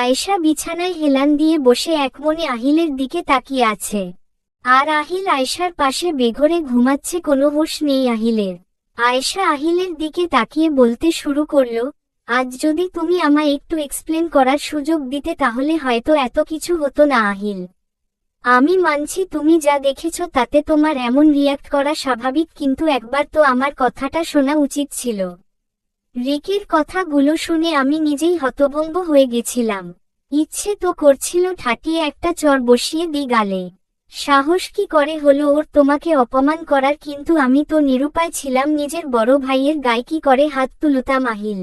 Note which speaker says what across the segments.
Speaker 1: আয়েশা বিছানায় হেলান দিয়ে বসে একমনে আহিলের দিকে তাকিয়ে আছে। আর আহিল আয়েশার পাশে বেঘরে ঘুমাচ্ছে, কোনো হুঁশ নেই আহিলের। আয়েশা আহিলের দিকে তাকিয়ে বলতে শুরু করল, আজ যদি তুমি আমায় একটু এক্সপ্লেন করার সুযোগ দিতে তাহলে হয়তো এত কিছু হতো না আহিল। আমি মানছি তুমি যা দেখেছ তাতে তোমার এমন রিয়াক্ট করা স্বাভাবিক, কিন্তু একবার তো আমার কথাটা শোনা উচিত ছিল। রিকের কথাগুলো শুনে আমি নিজেই হতভম্ব হয়ে গেছিলাম। ইচ্ছে তো করছিল ঠাটিয়ে একটা চড় বসিয়ে দিই গালে। সাহস কি করে হলো ওর তোমাকে অপমান করার, কিন্তু আমি তো নিরুপায় ছিলাম। নিজের বড় ভাইয়ের গায়ে কি করে হাত তুলতাম আহিল?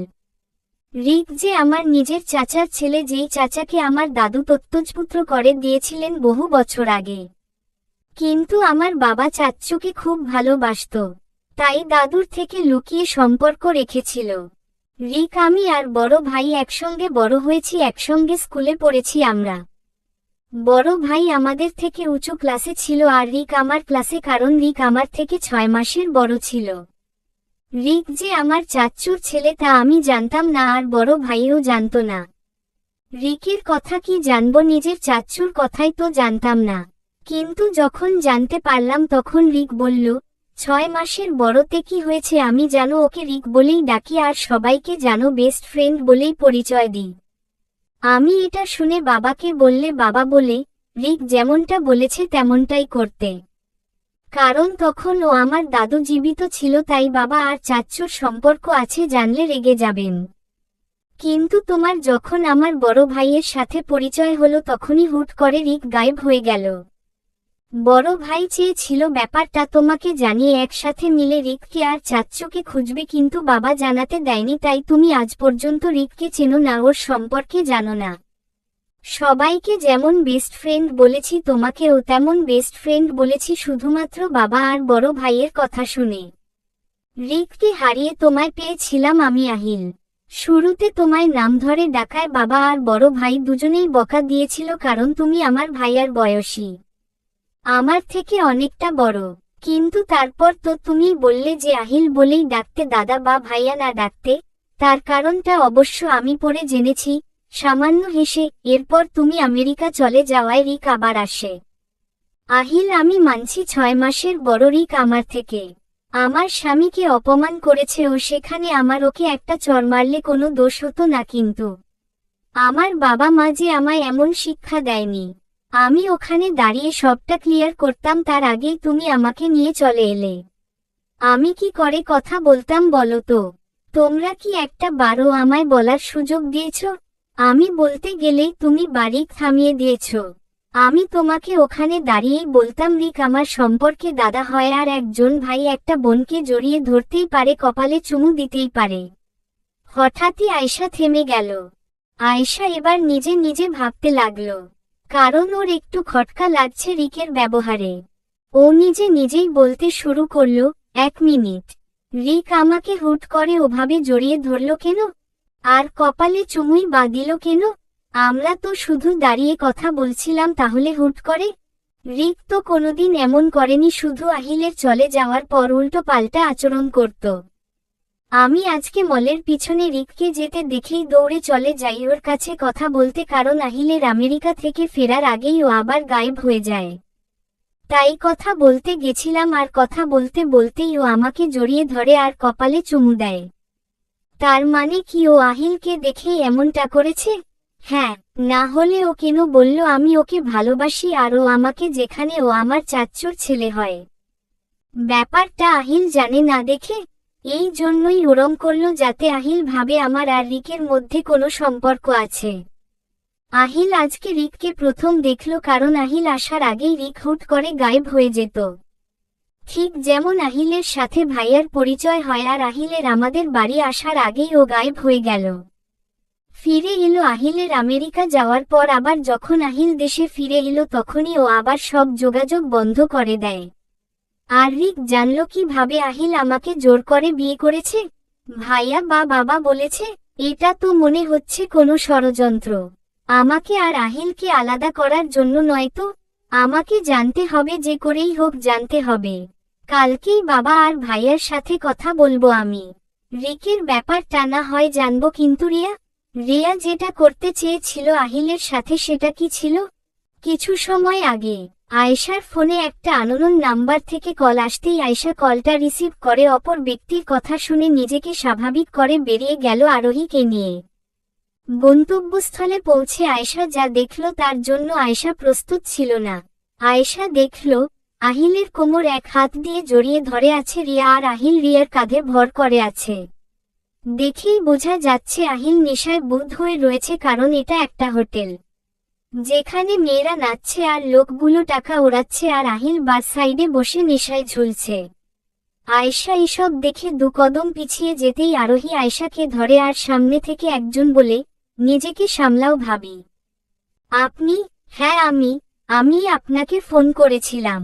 Speaker 1: রিক যে আমার নিজের চাচার ছেলে, যেই চাচাকে আমার দাদু দত্তজপুত্র করে দিয়েছিলেন বহু বছর আগে। কিন্তু আমার বাবা চাচ্চুকে খুব ভালোবাসত, তাই দাদুর থেকে লুকিয়ে সম্পর্ক রেখেছিল। রিক আমি আর বড় ভাই একসঙ্গে বড় হয়েছি, একসঙ্গে স্কুলে পড়েছি আমরা। বড় ভাই আমাদের থেকে উঁচু ক্লাসে ছিল আর রিক আমার ক্লাসে, কারণ রিক আমার থেকে 6 মাসের বড় ছিল। রিক যে আমার চাচ্চুর ছেলে তা আমি জানতাম না, আর বড় ভাইও জানত না। রিকের কথা কি জানবো, নিজের চাচ্চুর কথাই তো জানতাম না। কিন্তু যখন জানতে পারলাম তখন রিক বলল, 6 মাসের বড়তে কি হয়েছে, আমি জানো ওকে রিক বলেই ডাকি আর সবাইকে জানো বেস্ট ফ্রেন্ড বলেই পরিচয় দিই। আমি এটা শুনে বাবাকে বললে বাবা বলে, রিক যেমনটা বলেছে তেমনটাই করতে। কারণ তখন ও আমার দাদু জীবিত ছিল, তাই বাবা আর চাচ্চুর সম্পর্ক আছে জানলে রেগে যাবেন। কিন্তু তোমার যখন আমার বড় ভাইয়ের সাথে পরিচয় হলো তখনই হুট করে রিক গায়েব হয়ে গেল। বড় ভাই চেয়েছিল ব্যাপারটা তোমাকে জানিয়ে একসাথে মিলে রিককে আর চাচ্চুকে খুঁজবে, কিন্তু বাবা জানাতে দেয়নি, তাই তুমি আজ পর্যন্ত রিককে চেনো না, ওর সম্পর্কে জানো না। সবাইকে যেমন বেস্ট ফ্রেন্ড বলেছি তোমাকেও তেমন বেস্ট ফ্রেন্ড বলেছি, শুধুমাত্র বাবা আর বড় ভাইয়ের কথা শুনে। রিককে হারিয়ে তোমায় পেয়েছিলাম আমি আহিল। শুরুতে তোমায় নাম ধরে ডাকায় বাবা আর বড় ভাই দুজনেই বকা দিয়েছিল, কারণ তুমি আমার ভাইয়ার বয়সী, আমার থেকে অনেকটা বড়। কিন্তু তারপর তো তুমি বললে যে আহিল বলেই ডাকতে, দাদা বা ভাইয়া না ডাকতে। তার কারণটা অবশ্য আমি পরে জেনেছি, সামান্য হেসে। এরপর তুমি আমেরিকা চলে যাওয়ায় রিক আবার আসে। আহিল আমি মানছি 6 মাসের বড় রিক আমার থেকে। আমার স্বামীকে অপমান করেছে ও, সেখানে আমার ওকে একটা চড় মারলে কোনো দোষ হতো না, কিন্তু আমার বাবা মা যে আমায় এমন শিক্ষা দেয়নি। আমি ওখানে দাঁড়িয়ে সবটা ক্লিয়ার করতাম, তার আগেই তুমি আমাকে নিয়ে চলে এলে। আমি কি করে কথা বলতাম বলো তো? তোমরা কি একটা বারও আমায় বলার সুযোগ দিয়েছ? আমি বলতে গেলেই তুমি বারিক থামিয়ে দিয়েছ। আমি তোমাকে ওখানে দাঁড়িয়েই বলতাম রিক আমার সম্পর্কে দাদা হয়, আর একজন ভাই একটা বোনকে জড়িয়ে ধরতেই পারে, কপালে চুমু দিতেই পারে। হঠাৎই আয়েশা থেমে গেল। আয়েশা এবার নিজে নিজে ভাবতে লাগল, কারণ ওর একটু খটকা লাগছে রিকের ব্যবহারে। ও নিজে নিজেই বলতে শুরু করল, 1 মিনিট, রিক আমাকে হুট করে ওভাবে জড়িয়ে ধরল কেন? আর কপালে চুমুই বা দিল কেন? আমরা তো শুধু দাঁড়িয়ে কথা বলছিলাম, তাহলে হুট করে? রিক তো কোনোদিন এমন করেনি, শুধু আহিলের চলে যাওয়ার পর উল্টো পাল্টা আচরণ করত। আমি আজকে মলের পিছনে রিককে যেতে দেখেই দৌড়ে চলে যাই ওর কাছে কথা বলতে, কারণ আহিলের আমেরিকা থেকে ফেরার আগেই ও আবার গায়েব হয়ে যায়। তাই কথা বলতে গেছিলাম, আর কথা বলতে বলতেই ও আমাকে জড়িয়ে ধরে আর কপালে চুমু দেয়। তার মানে কি ও আহিলকে দেখেই এমনটা করেছে? হ্যাঁ, না হলে ও কেন বলল আমি ওকে ভালোবাসি আর ও আমাকে, যেখানে ও আমার চাচ্চুর ছেলে হয়? ব্যাপারটা আহিল জানে না দেখে, এই জন্যই ওরম করল যাতে আহিল ভাবে আমার আর রিকের মধ্যে কোনো সম্পর্ক আছে। আহিল আজকে রিককে প্রথম দেখল, কারণ আহিল আসার আগেই রিক হুট করে গায়েব হয়ে যেত। ঠিক যেমন আহিলের সাথে ভাইয়ার পরিচয় হয়, আর আহিলের আমাদের বাড়ি আসার আগেই ও গায়েব হয়ে গেল। ফিরে এলো আহিলের আমেরিকা যাওয়ার পর, আবার যখন আহিল দেশে ফিরে এলো তখনই ও আবার সব যোগাযোগ বন্ধ করে দেয়। আর রিক জানল কিভাবে আহিল আমাকে জোর করে বিয়ে করেছে? ভাইয়া বা বাবা বলেছে? এটা তো মনে হচ্ছে কোনো ষড়যন্ত্র। আমাকে আর আহিলকে আলাদা করার জন্য নয় তো? আমাকে জানতে হবে, যে করেই হোক জানতে হবে। কালকেই বাবা আর ভাইয়ার সাথে কথা বলবো আমি। রিকের ব্যাপারটা না হয় জানবো, কিন্তু রিয়া রিয়া যেটা করতে চেয়েছিল আহিলের সাথে সেটা কি ছিল? কিছু সময় আগে আয়েশার ফোনে একটা আননোন নাম্বার থেকে কল আসতেই আয়েশা কলটা রিসিভ করে অপর ব্যক্তির কথা শুনে নিজেকে স্বাভাবিক করে বেরিয়ে গেল আরোহীকে নিয়ে। গন্তব্যস্থলে পৌঁছে আয়েশা যা দেখল তার জন্য আয়েশা প্রস্তুত ছিল না। আয়েশা দেখল আহিলের কোমর এক হাত দিয়ে জড়িয়ে ধরে আছে রিয়া আর আহিল রিয়ার কাঁধে ভর করে আছে। দেখেই বোঝা যাচ্ছে আহিল নেশায় বুঁদ হয়ে রয়েছে, কারণ এটা একটা হোটেল যেখানে মেয়েরা নাচছে আর লোকগুলো টাকা ওড়াচ্ছে আর আহিল বাস সাইডে বসে নেশায় ঝুলছে। আয়েশা এসব দেখে দু কদম পিছিয়ে যেতেই আরোহী আয়েশাকে ধরে আর সামনে থেকে একজন বলে, নিজেকে সামলাও ভাবি। আপনি? হ্যাঁ আমি আপনাকে ফোন করেছিলাম।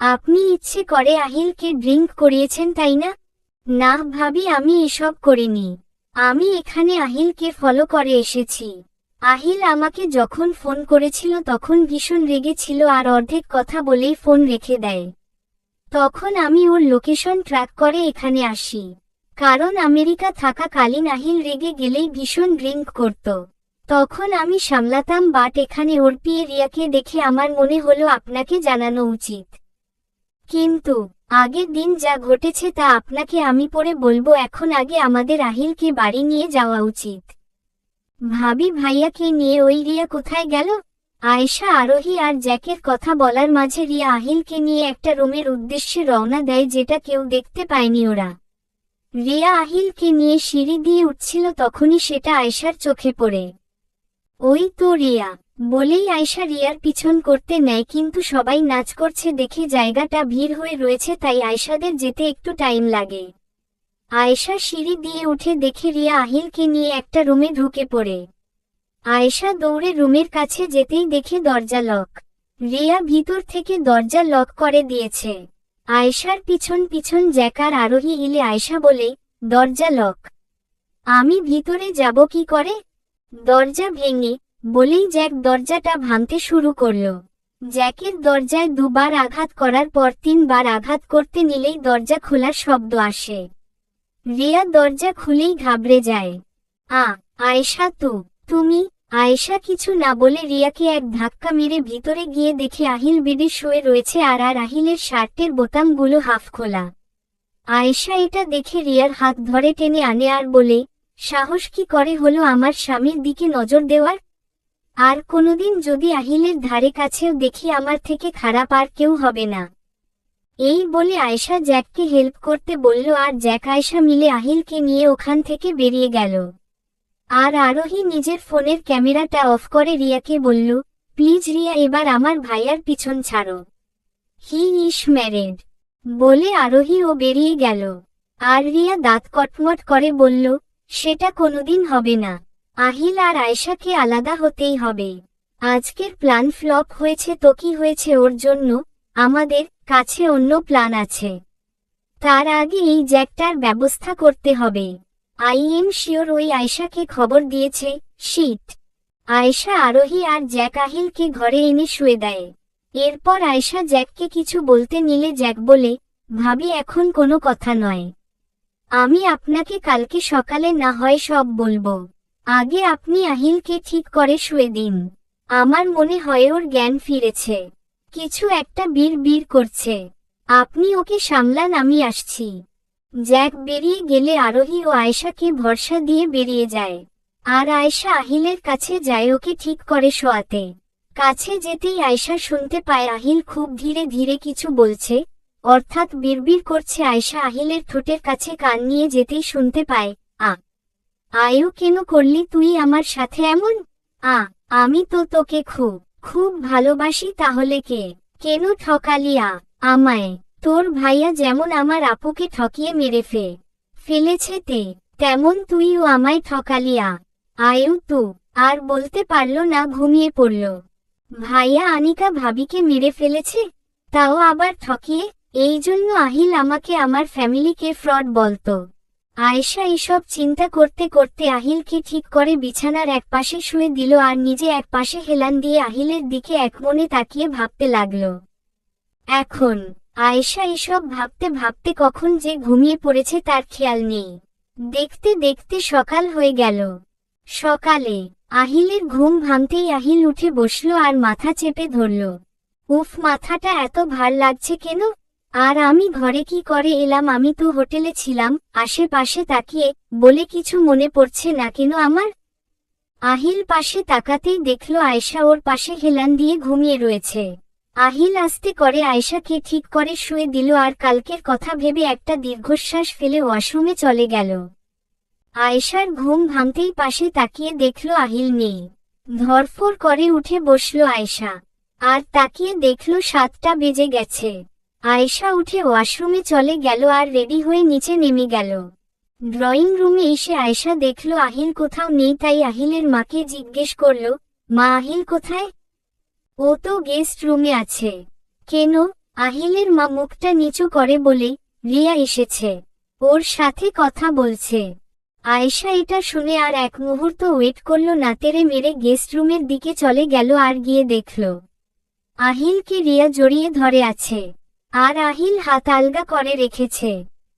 Speaker 1: আপনি ইচ্ছে করে আহিলকে ড্রিঙ্ক করিয়েছেন তাই না? না ভাবি, আমি এসব করিনি। আমি এখানে আহিলকে ফলো করে এসেছি। আহিল আমাকে যখন ফোন করেছিল তখন ভীষণ রেগে ছিল আর অর্ধেক কথা বলেই ফোন রেখে দেয়। তখন আমি ওর লোকেশন ট্র্যাক করে এখানে আসি, কারণ আমেরিকা থাকাকালীন আহিল রেগে গেলেই ভীষণ ড্রিঙ্ক করত। তখন আমি সামলাতাম, বাট এখানে ওর পিয়ে রিয়াকে দেখে আমার মনে হলো আপনাকে জানানো উচিত। কিন্তু আগের দিন যা ঘটেছে তা আপনাকে আমি পরে বলবো, এখন আগে আমাদের আহিলকে বাড়ি নিয়ে যাওয়া উচিত। ভাবি ভাইয়াকে নিয়ে ওই রিয়া কোথায় গেল? আয়েশা আরোহী আর জ্যাকের কথা বলার মাঝে রিয়া আহিলকে নিয়ে একটা রুমের উদ্দেশ্যে রওনা দেয়, যেটা কেউ দেখতে পায়নি ওরা। রিয়া আহিলকে নিয়ে সিঁড়ি দিয়ে উঠছিল, তখনই সেটা আয়েশার চোখে পড়ে। ওই তো রিয়া বলেই আয়েশা রিয়ার পিছন করতে নেয়, কিন্তু সবাই নাচ করছে দেখে জায়গাটা ভিড় হয়ে রয়েছে, তাই আয়েশাদের যেতে একটু টাইম লাগে। আয়েশা সিঁড়ি দিয়ে উঠে দেখে রিয়া আহিলকে নিয়ে একটা রুমে ঢুকে পড়ে। আয়েশা দৌড়ে রুমের কাছে যেতেই দেখে দরজা লক। রিয়া ভিতর থেকে দরজা লক করে দিয়েছে। আয়েশার পিছন পিছন জ্যাক আর আরোহী এলে আয়েশা বলে, দরজা লক, আমি ভিতরে যাব কি করে? দরজা ভেঙে বলেই জ্যাক দরজাটা ভাঙতে শুরু করল। জ্যাকের দরজায় দুবার আঘাত করার পর তিনবার আঘাত করতে নিলেই দরজা খোলার শব্দ আসে। রিয়া দরজা খুলেই ঘাবড়ে যায়। আয়েশা তুমি? আয়েশা কিছু না বলে রিয়াকে এক ধাক্কা মেরে ভিতরে গিয়ে দেখে আহিল বেডে শুয়ে রয়েছে আর আহিলের শার্টের বোতামগুলো হাফ খোলা। আয়েশা এটা দেখে রিয়ার হাত ধরে টেনে আনে আর বলে, সাহস কি করে হলো আমার স্বামীর দিকে নজর দেওয়ার? আর কোনোদিন যদি আহিলের ধারে কাছেও দেখি আমার থেকে খারাপ আর কেউ হবে না। এই বলে আয়েশা জ্যাককে হেল্প করতে বলল আর জ্যাক আয়েশা মিলে আহিলকে নিয়ে ওখান থেকে বেরিয়ে গেল। আর আরোহী নিজের ফোনের ক্যামেরাটা অফ করে রিয়াকে বলল, প্লিজ রিয়া, এবার আমার ভাইয়ার পিছন ছাড়ো। হি ইস ম্যারেড বলে আরোহীও বেরিয়ে গেল। আর রিয়া দাঁত কটমট করে বলল, সেটা কোনোদিন হবে না। আহিল আর আয়েশাকে আলাদা হতেই হবে। আজকের প্ল্যান ফ্লপ হয়েছে তো কি হয়েছে, ওর জন্য আমাদের কাছে অন্য প্ল্যান আছে। তার আগে এই জ্যাকটার ব্যবস্থা করতে হবে। আই এম শিওর ওই আয়েশাকে খবর দিয়েছে। শিট। আয়েশা আরোহী আর জ্যাক আহিলকে ঘরে এনে শুয়ে দেয়। এরপর আয়েশা জ্যাককে কিছু বলতে নিলে জ্যাক বলে, ভাবি এখন কোনো কথা নয়, আমি আপনাকে কালকে সকালে না হয় সব বলবো। আগে আপনি আহিলকে ঠিক করে শুয়ে দিন। আমার মনে হয় ওর জ্ঞান ফিরেছে, কিছু একটা বিড় করছে। আপনি ওকে সামলান, আমি আসছি। জ্যাক বেরিয়ে গেলে আরোহী ও আয়েশাকে ভরসা দিয়ে বেরিয়ে যায়। আর আয়েশা আহিলের কাছে যায় ওকে ঠিক করে শোয়াতে। কাছে যেতেই আয়েশা শুনতে পায় আহিল খুব ধীরে ধীরে কিছু বলছে, অর্থাৎ বিড়বিড় করছে। আয়েশা আহিলের ঠোঁটের কাছে কান নিয়ে যেতেই শুনতে পায়, আয়ু কেন করলি তুই আমার সাথে এমন? আমি তো তোকে খুব ভালোবাসি, তাহলে কেন ঠকালি আমায়? তোর ভাইয়া যেমন আমার আপুকে ঠকিয়ে মেরে ফেলেছে তেমন তুইও আমায় ঠকালি। আয়ু আর বলতে পারল না, ঘুমিয়ে পড়ল। ভাইয়া আনিকা ভাবিকে মেরে ফেলেছে, তাও আবার ঠকিয়ে। এই জন্য আহিল আমাকে আমার ফ্যামিলিকে ফ্রড বলতো। আয়েশা এসব চিন্তা করতে করতে আহিলকে ঠিক করে বিছানার এক পাশে শুয়ে দিল আর নিজে এক পাশে হেলান দিয়ে আহিলের দিকে একমনে তাকিয়ে ভাবতে লাগল। এখন আয়েশা এসব ভাবতে ভাবতে কখন যে ঘুমিয়ে পড়েছে তার খেয়াল নেই। দেখতে দেখতে সকাল হয়ে গেল। সকালে আহিলের ঘুম ভাঙতেই আহিল উঠে বসলো আর মাথা চেপে ধরল। উফ, মাথাটা এত ভার লাগছে কেন? আর আমি ঘরে কি করে এলাম? আমি তো হোটেলে ছিলাম। আশেপাশে তাকিয়ে বলে, কিছু মনে পড়ছে না কেন আমার? আহিল পাশে তাকাতেই দেখল আয়েশা ওর পাশে হেলান দিয়ে ঘুমিয়ে রয়েছে। আহিল আস্তে করে আয়েশাকে ঠিক করে শুয়ে দিল আর কালকের কথা ভেবে একটা দীর্ঘশ্বাস ফেলে ওয়াশরুমে চলে গেল। আয়েশার ঘুম ভাঙতেই পাশে তাকিয়ে দেখল আহিল নেই। ধরফর করে উঠে বসল আয়েশা, আর তাকিয়ে দেখল 7টা বেজে গেছে। আয়েশা উঠে ওয়াশরুমে চলে গেল আর রেডি হয়ে নিচে নেমে গেল। ড্রয়িং রুমে এসে আয়েশা দেখল আহিল কোথাও নেই, তাই আহিলের মাকে জিজ্ঞেস করল, মা, আহিল কোথায়? ও তো গেস্ট রুমে আছে। কেন? আহিলের মা মুখটা নিচু করে বলে, রিয়া এসেছে, ওর সাথে কথা বলছে। আয়েশা এটা শুনে আর এক মুহূর্ত ওয়েট করল না, তেড়ে মেরে গেস্ট রুমের দিকে চলে গেল আর গিয়ে দেখল আহিলকে রিয়া জড়িয়ে ধরে আছে, আর আহিল হাত আলগা করে রেখেছে।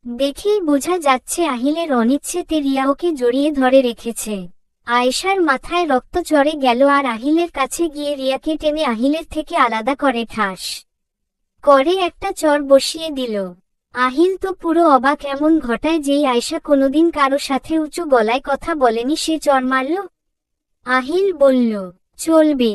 Speaker 1: দেখেই বোঝা যাচ্ছে আহিলের অনিচ্ছেতে রিয়া ওকে জড়িয়ে ধরে রেখেছে। আয়েশার মাথায় রক্ত চড়ে গেল আর আহিলের কাছে গিয়ে রিয়াকে টেনে আহিলের থেকে আলাদা করে ঠাস করে একটা চর বসিয়ে দিল। আহিল তো পুরো অবাক, এমন ঘটায় যেই আয়েশা কোনোদিন কারো সাথে উঁচু গলায় কথা বলেনি সে চর মারল। আহিল বলল, চলবে।